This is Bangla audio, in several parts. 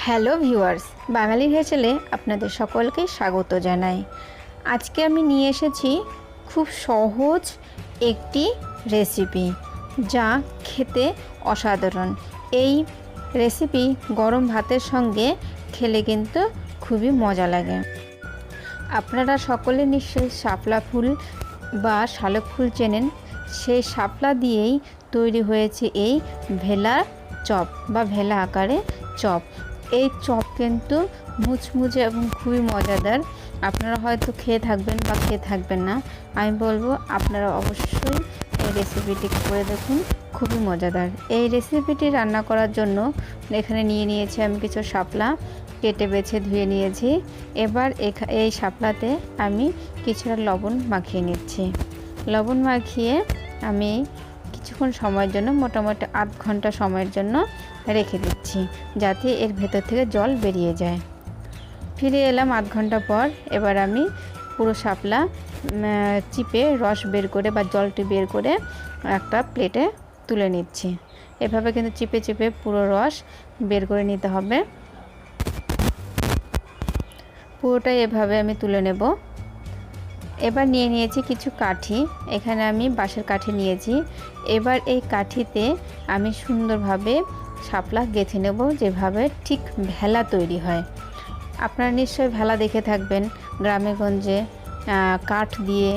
হ্যালো ভিউয়ার্স, বাঙালির হেসেলে আপনাদের সকলকে স্বাগত জানাই। আজকে আমি নিয়ে এসেছি খুব সহজ একটি রেসিপি, যা খেতে অসাধারণ। এই রেসিপি গরম ভাতের সঙ্গে খেলে কিন্তু খুবই মজা লাগে। আপনারা সকলে নিশ্চয়ই শাপলা ফুল বা শালক ফুল চেনেন। সেই শাপলা দিয়েই তৈরি হয়েছে এই ভেলা চপ বা ভেলা আকারে চপ। এই চপ কিন্তু মুচমুচে এবং খুবই মজাদার। আপনারা হয়তো খেয়ে থাকবেন বা খেয়ে থাকবেন না, আমি বলবো আপনারা অবশ্যই এই রেসিপিটি করে দেখুন, খুবই মজাদার। এই রেসিপিটি রান্না করার জন্য এখানে নিয়ে নিয়েছি আমি কিছু শাপলা, কেটে বেছে ধুয়ে নিয়েছি। এবার এই শাপলাতে আমি কিছুটা লবণ মাখিয়ে নিচ্ছি। লবণ মাখিয়ে আমি কিছুক্ষণ সময়ের জন্য, মোটামুটি আধ ঘন্টা সময়ের জন্য রেখে দিচ্ছি, যাতে এর ভেতর থেকে জল বেরিয়ে যায়। ফিরে এলাম আধ ঘন্টা পর। এবার আমি পুরো শাপলা চিপে রস বের করে বা জলটি বের করে একটা প্লেটে তুলে নিচ্ছি। এভাবে কিন্তু চিপে চিপে পুরো রস বের করে নিতে হবে। পুরোটাই এভাবে আমি তুলে নেব। এবার নিয়ে নিয়েছি কিছু কাঠি, এখানে আমি বাঁশের কাঠি নিয়েছি। এবার এই কাঠিতে আমি সুন্দরভাবে শাপলা গেঁথে নেব, যেভাবে ঠিক ভেলা তৈরি হয়। আপনারা নিশ্চয়ই ভেলা দেখে থাকবেন গ্রামে গঞ্জে, কাঠ দিয়ে,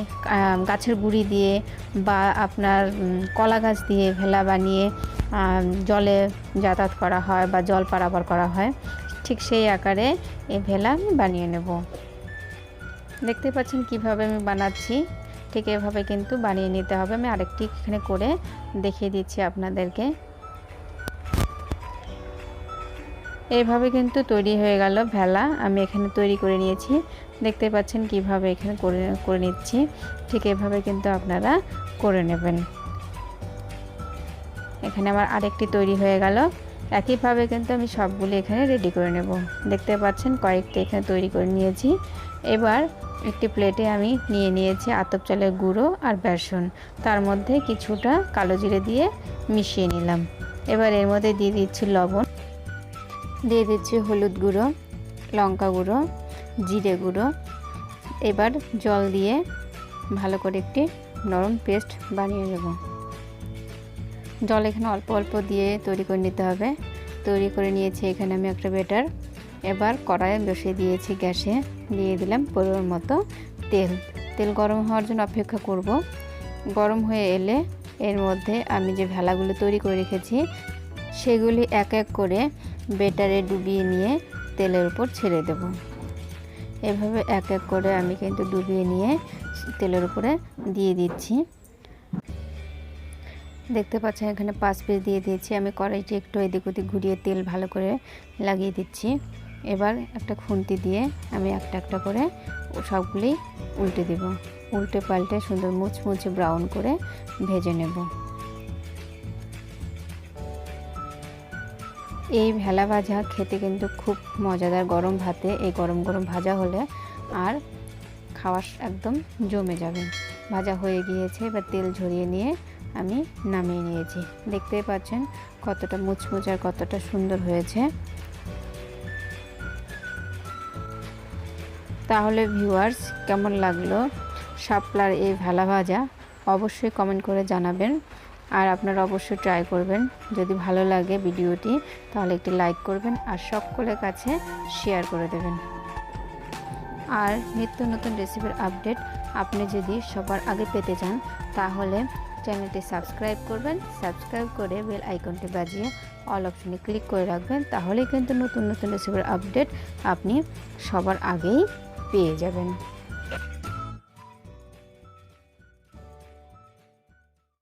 গাছের গুঁড়ি দিয়ে বা আপনার কলা গাছ দিয়ে ভেলা বানিয়ে জলে যাতায়াত করা হয় বা জল পারাপার করা হয়। ঠিক সেই আকারে এই ভেলা আমি বানিয়ে নেব। দেখতে পাচ্ছেন কিভাবে আমি বানাচ্ছি, ঠিক এভাবে কিন্তু বানিয়ে নিতে হবে। আমি আরেকটি এখানে করে দেখিয়ে দিচ্ছি আপনাদেরকে। এইভাবে কিন্তু তৈরি হয়ে গেল ভেলা। আমি এখানে তৈরি করে নিয়েছি, দেখতে পাচ্ছেন কিভাবে এখানে করে নিচ্ছি। ঠিক এভাবে কিন্তু আপনারা করে নেবেন। এখানে আমার আরেকটি তৈরি হয়ে গেল। একইভাবে কিন্তু আমি সবগুলি এখানে রেডি করে নেব। দেখতে পাচ্ছেন কয়েকটি এখানে তৈরি করে নিয়েছি। এবার একটি প্লেটে আমি নিয়ে নিয়েছি আতপ চালের গুঁড়ো আর বেসন, তার মধ্যে কিছুটা কালো জিরে দিয়ে মিশিয়ে নিলাম। এবার এর মধ্যে দিয়ে দিচ্ছি লবণ, দিয়ে দিচ্ছি হলুদ গুঁড়ো, লঙ্কা গুঁড়ো, জিরে গুঁড়ো। এবার জল দিয়ে ভালো করে একটি নরম পেস্ট বানিয়ে নেব। জল এখানে অল্প অল্প দিয়ে তৈরি করে নিতে হবে। তৈরি করে নিয়েছি এখানে আমি একটা ব্যাটার। এবার কড়াইয়ে বসিয়ে দিয়েছি গ্যাসে, দিয়ে দিলাম পরিমাণ মতো তেল গরম হওয়ার জন্য অপেক্ষা করব। গরম হয়ে এলে এর মধ্যে আমি যে ভেলাগুলো তৈরি করে রেখেছি সেগুলি এক এক করে ব্যাটারে ডুবিয়ে নিয়ে তেলের উপর ছেড়ে দেব। এভাবে এক এক করে আমি কিন্তু ডুবিয়ে নিয়ে তেলের উপরে দিয়ে দিচ্ছি। দেখতে পাচ্ছেন এখানে 5 পিস দিয়ে দিয়েছি। আমি কড়াইটি একটু এদিক ওদিক ঘুরিয়ে তেল ভালো করে লাগিয়ে দিচ্ছি। এবার একটা খুন্তি দিয়ে আমি একটা একটা করে সবগুলি উল্টে দেব। উল্টে পাল্টে সুন্দর মুচমুচে ব্রাউন করে ভেজে নেব। এই ভেলা ভাজা খেতে কিন্তু খুব মজাদার। গরম ভাতে এই গরম গরম ভাজা হলে আর খাওয়া একদম জমে যাবে। ভাজা হয়ে গিয়েছে, এবার তেল ঝরিয়ে নিয়ে আমি নামিয়ে নিয়েছি। দেখতেই পাচ্ছেন কতটা মুচমুচে আর কতটা সুন্দর হয়েছে। তাহলে ভিউয়ার্স, কেমন লাগলো শাপলার এই ভেলা ভাজা অবশ্যই কমেন্ট করে জানাবেন। আর আপনারা অবশ্যই ট্রাই করবেন। যদি ভালো লাগে ভিডিওটি তাহলে একটি লাইক করবেন আর সকলের কাছে শেয়ার করে দেবেন। আর নিত্য নতুন রেসিপির আপডেট আপনি যদি সবার আগে পেতে চান তাহলে চ্যানেলটি সাবস্ক্রাইব করবেন। সাবস্ক্রাইব করে বেল আইকনটি বাজিয়ে অল অপশনে ক্লিক করে রাখবেন, তাহলেই কিন্তু নতুন নতুন রেসিপির আপডেট আপনি সবার আগেই পেয়ে যাবেন।